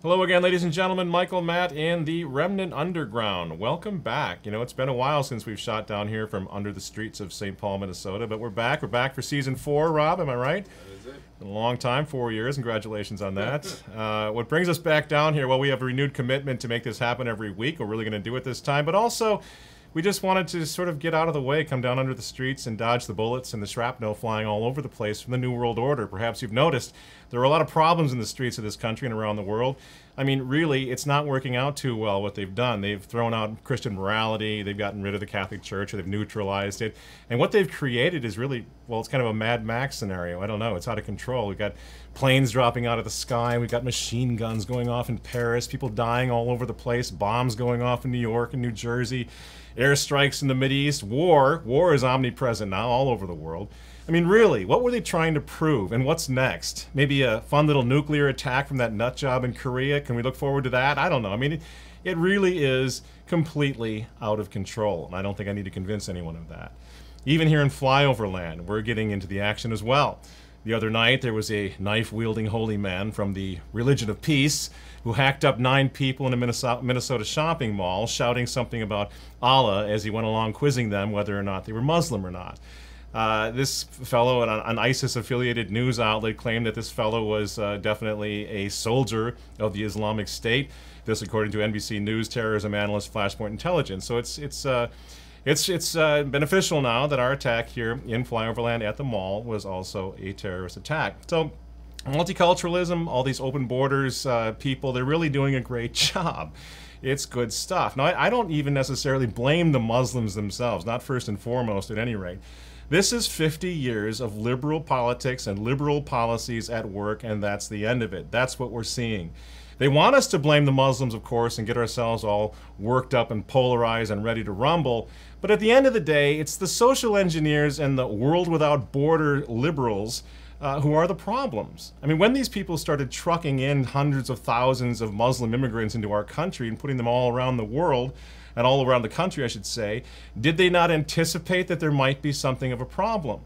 Hello again, ladies and gentlemen. Michael, Matt, and the Remnant Underground. Welcome back. You know, it's been a while since we've shot down here from under the streets of St. Paul, Minnesota, but we're back. We're back for season 4, Rob, am I right? That is it. Been a long time, 4 years. Congratulations on that. What brings us back down here, well, we have a renewed commitment to make this happen every week. We're really going to do it this time, but also we just wanted to sort of get out of the way, come down under the streets and dodge the bullets and the shrapnel flying all over the place from the New World Order. Perhaps you've noticed there are a lot of problems in the streets of this country and around the world. I mean, really, it's not working out too well what they've done. They've thrown out Christian morality, they've gotten rid of the Catholic Church, or they've neutralized it. And what they've created is really, well, it's kind of a Mad Max scenario. I don't know, it's out of control. We've got planes dropping out of the sky, we've got machine guns going off in Paris, people dying all over the place, bombs going off in New York and New Jersey, airstrikes in the Mideast, war. War is omnipresent now all over the world. I mean, really, what were they trying to prove, and what's next? Maybe a fun little nuclear attack from that nut job in Korea? Can we look forward to that? I don't know. I mean, it really is completely out of control, and I don't think I need to convince anyone of that. Even here in flyover land, we're getting into the action as well. The other night, there was a knife-wielding holy man from the Religion of Peace who hacked up 9 people in a Minnesota shopping mall, shouting something about Allah as he went along quizzing them whether or not they were Muslim or not. This fellow, an ISIS-affiliated news outlet, claimed that this fellow was definitely a soldier of the Islamic State. This, according to NBC News terrorism analyst Flashpoint Intelligence. So it's beneficial now that our attack here in Flyoverland at the mall was also a terrorist attack. So multiculturalism, all these open borders people, they're really doing a great job. It's good stuff. Now, I don't even necessarily blame the Muslims themselves, not first and foremost at any rate. This is 50 years of liberal politics and liberal policies at work, and that's the end of it. That's what we're seeing. They want us to blame the Muslims, of course, and get ourselves all worked up and polarized and ready to rumble. But at the end of the day, it's the social engineers and the world without border liberals who are the problems. I mean, when these people started trucking in hundreds of thousands of Muslim immigrants into our country and putting them all around the world, and all around the country, I should say, did they not anticipate that there might be something of a problem?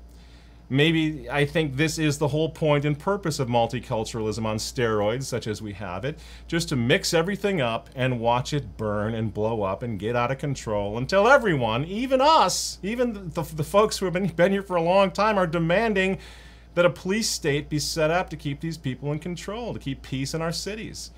Maybe I think this is the whole point and purpose of multiculturalism on steroids, such as we have it, just to mix everything up and watch it burn and blow up and get out of control until everyone, even us, even the folks who have been here for a long time, are demanding that a police state be set up to keep these people in control, to keep peace in our cities.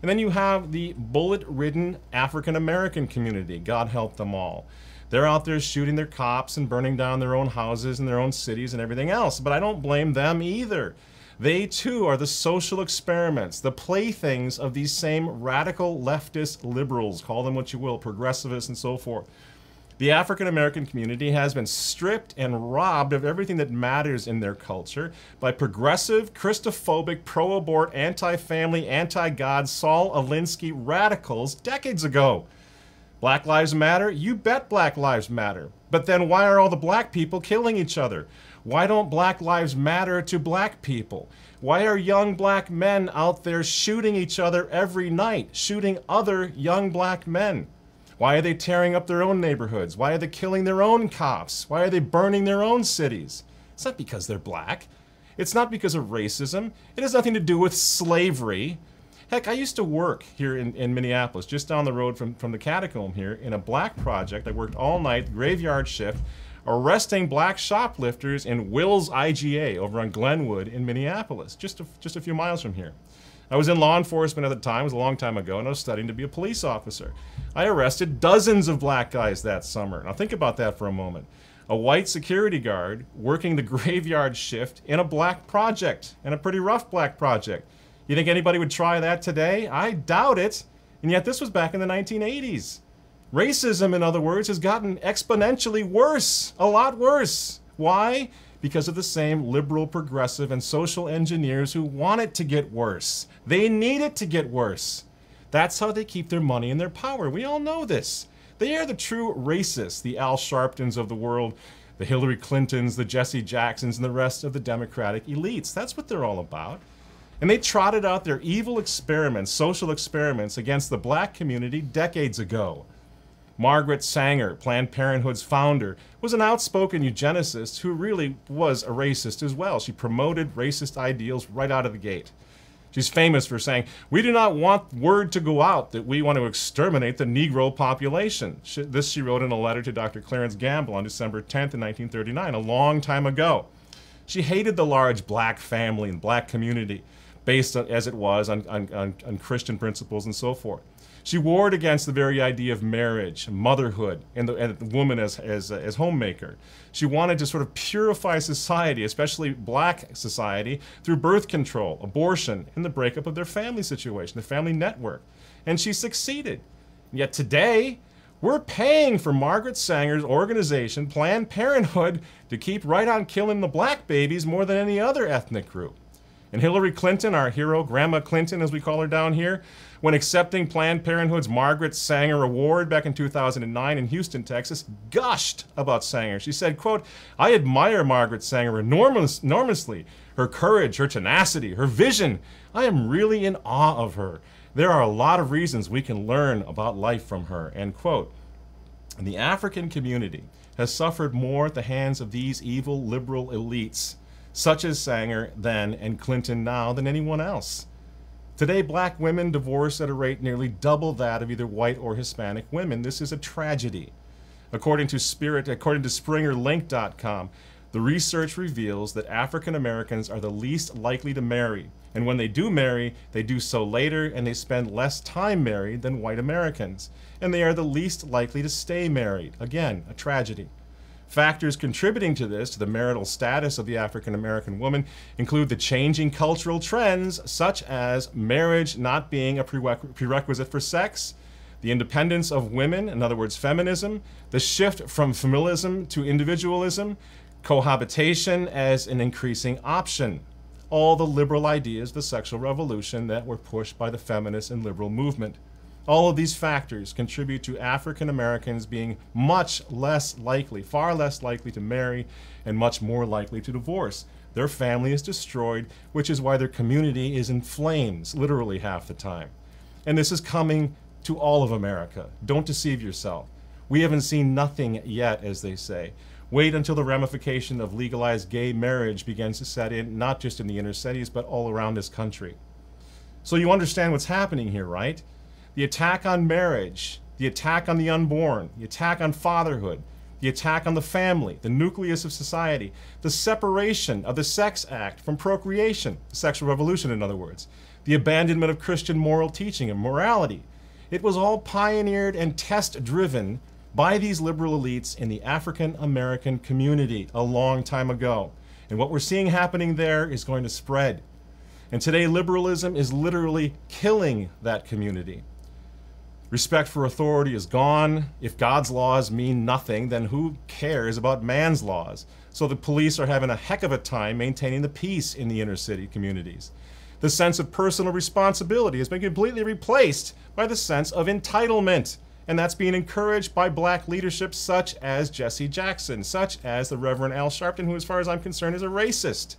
And then you have the bullet-ridden African-American community, God help them all. They're out there shooting their cops and burning down their own houses and their own cities and everything else, but I don't blame them either. They too are the social experiments, the playthings of these same radical leftist liberals, call them what you will, progressivists and so forth. The African-American community has been stripped and robbed of everything that matters in their culture by progressive, Christophobic, pro-abort, anti-family, anti-God, Saul Alinsky radicals decades ago. Black Lives Matter? You bet Black Lives Matter. But then why are all the black people killing each other? Why don't Black Lives matter to black people? Why are young black men out there shooting each other every night, shooting other young black men? Why are they tearing up their own neighborhoods? Why are they killing their own cops? Why are they burning their own cities? It's not because they're black. It's not because of racism. It has nothing to do with slavery. Heck, I used to work here in Minneapolis, just down the road from the catacomb here, in a black project. I worked all night, graveyard shift, arresting black shoplifters in Will's IGA over on Glenwood in Minneapolis, just a few miles from here. I was in law enforcement at the time, it was a long time ago, and I was studying to be a police officer. I arrested dozens of black guys that summer. Now think about that for a moment. A white security guard working the graveyard shift in a black project, and a pretty rough black project. You think anybody would try that today? I doubt it. And yet this was back in the 1980s. Racism, in other words, has gotten exponentially worse, a lot worse. Why? Because of the same liberal, progressive, and social engineers who want it to get worse. They need it to get worse. That's how they keep their money and their power. We all know this. They are the true racists, the Al Sharptons of the world, the Hillary Clintons, the Jesse Jacksons, and the rest of the Democratic elites. That's what they're all about. And they trotted out their evil experiments, social experiments, against the black community decades ago. Margaret Sanger, Planned Parenthood's founder, was an outspoken eugenicist who really was a racist as well. She promoted racist ideals right out of the gate. She's famous for saying, "We do not want word to go out that we want to exterminate the Negro population." This she wrote in a letter to Dr. Clarence Gamble on December 10th, 1939, a long time ago. She hated the large black family and black community, based on, as it was on Christian principles and so forth. She warred against the very idea of marriage, motherhood, and the woman as homemaker. She wanted to sort of purify society, especially black society, through birth control, abortion, and the breakup of their family situation, the family network. And she succeeded. Yet today, we're paying for Margaret Sanger's organization, Planned Parenthood, to keep right on killing the black babies more than any other ethnic group. And Hillary Clinton, our hero, Grandma Clinton as we call her down here, when accepting Planned Parenthood's Margaret Sanger Award back in 2009 in Houston, Texas, gushed about Sanger. She said, quote, "I admire Margaret Sanger enormously. Her courage, her tenacity, her vision. I am really in awe of her. There are a lot of reasons we can learn about life from her," end quote. And the African community has suffered more at the hands of these evil liberal elites, such as Sanger then and Clinton now, than anyone else. Today, black women divorce at a rate nearly double that of either white or Hispanic women. This is a tragedy. According to SpringerLink.com, the research reveals that African Americans are the least likely to marry. And when they do marry, they do so later and they spend less time married than white Americans. And they are the least likely to stay married. Again, a tragedy. Factors contributing to this, to the marital status of the African American woman, include the changing cultural trends, such as marriage not being a prerequisite for sex, the independence of women, in other words, feminism, the shift from familism to individualism, cohabitation as an increasing option. All the liberal ideas of the sexual revolution that were pushed by the feminist and liberal movement. All of these factors contribute to African Americans being much less likely, far less likely to marry and much more likely to divorce. Their family is destroyed, which is why their community is in flames, literally half the time. And this is coming to all of America. Don't deceive yourself. We haven't seen nothing yet, as they say. Wait until the ramification of legalized gay marriage begins to set in, not just in the inner cities, but all around this country. So you understand what's happening here, right? The attack on marriage, the attack on the unborn, the attack on fatherhood, the attack on the family, the nucleus of society, the separation of the Sex Act from procreation, the sexual revolution in other words, the abandonment of Christian moral teaching and morality. It was all pioneered and test-driven by these liberal elites in the African American community a long time ago. And what we're seeing happening there is going to spread. And today liberalism is literally killing that community. Respect for authority is gone. If God's laws mean nothing, then who cares about man's laws? So the police are having a heck of a time maintaining the peace in the inner city communities. The sense of personal responsibility has been completely replaced by the sense of entitlement. And that's being encouraged by black leadership such as Jesse Jackson, such as the Reverend Al Sharpton, who as far as I'm concerned is a racist.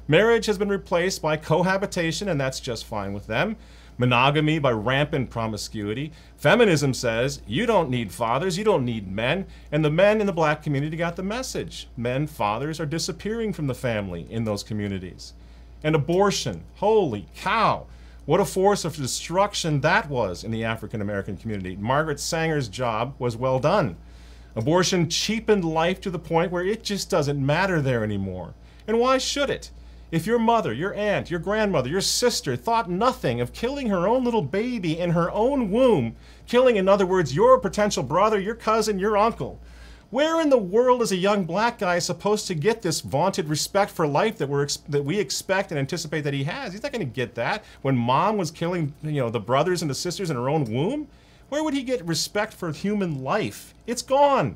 Marriage has been replaced by cohabitation, and that's just fine with them. Monogamy by rampant promiscuity. Feminism says, you don't need fathers, you don't need men. And the men in the black community got the message. Men, fathers, are disappearing from the family in those communities. And abortion, holy cow. What a force of destruction that was in the African American community. Margaret Sanger's job was well done. Abortion cheapened life to the point where it just doesn't matter there anymore. And why should it? If your mother, your aunt, your grandmother, your sister thought nothing of killing her own little baby in her own womb, killing, in other words, your potential brother, your cousin, your uncle, where in the world is a young black guy supposed to get this vaunted respect for life that we expect and anticipate that he has? He's not going to get that when mom was killing, the brothers and the sisters in her own womb. Where would he get respect for human life? It's gone.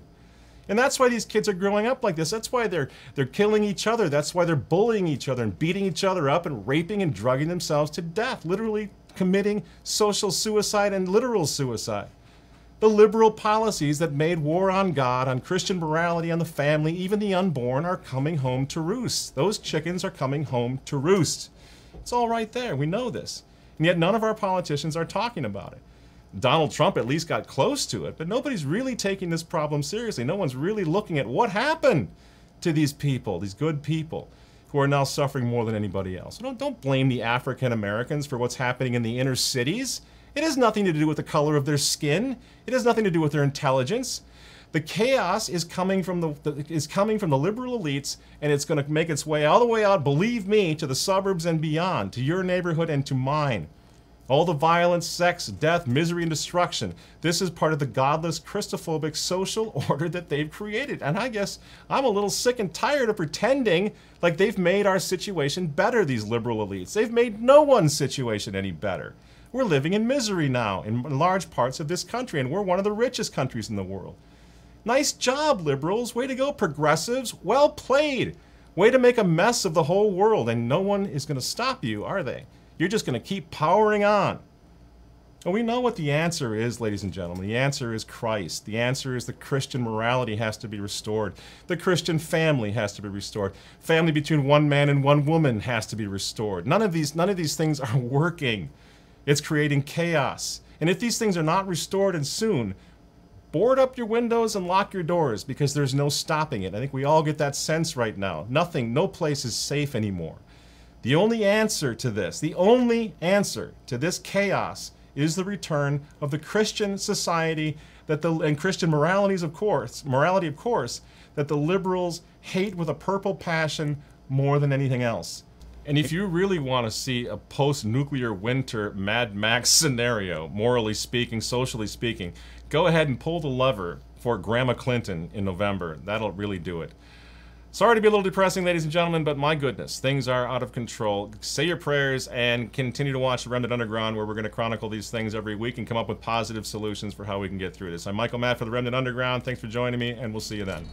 And that's why these kids are growing up like this. That's why they're killing each other. That's why they're bullying each other and beating each other up and raping and drugging themselves to death, literally committing social suicide and literal suicide. The liberal policies that made war on God, on Christian morality, on the family, even the unborn, are coming home to roost. Those chickens are coming home to roost. It's all right there. We know this. And yet none of our politicians are talking about it. Donald Trump at least got close to it, but nobody's really taking this problem seriously. No one's really looking at what happened to these people, these good people. who are now suffering more than anybody else. Don't blame the African Americans for what's happening in the inner cities. It has nothing to do with the color of their skin. It has nothing to do with their intelligence. The chaos is coming from the liberal elites, and it's going to make its way all the way out, believe me, to the suburbs and beyond, to your neighborhood and to mine. All the violence, sex, death, misery, and destruction. This is part of the godless, Christophobic social order that they've created. And I guess I'm a little sick and tired of pretending like they've made our situation better, these liberal elites. They've made no one's situation any better. We're living in misery now in large parts of this country, and we're one of the richest countries in the world. Nice job, liberals. Way to go, progressives. Well played. Way to make a mess of the whole world, and no one is going to stop you, are they? You're just going to keep powering on. And we know what the answer is, ladies and gentlemen. The answer is Christ. The answer is that Christian morality has to be restored. The Christian family has to be restored. Family between one man and one woman has to be restored. None of these things are working. It's creating chaos. And if these things are not restored and soon, board up your windows and lock your doors, because there's no stopping it. I think we all get that sense right now. No place is safe anymore. The only answer to this chaos is the return of the Christian society and Christian morality, of course, that the liberals hate with a purple passion more than anything else. And if you really want to see a post-nuclear winter Mad Max scenario, morally speaking, socially speaking, go ahead and pull the lever for Grandma Clinton in November. That'll really do it. Sorry to be a little depressing, ladies and gentlemen, but my goodness, things are out of control. Say your prayers and continue to watch The Remnant Underground, where we're going to chronicle these things every week and come up with positive solutions for how we can get through this. I'm Michael Matt for The Remnant Underground. Thanks for joining me, and we'll see you then.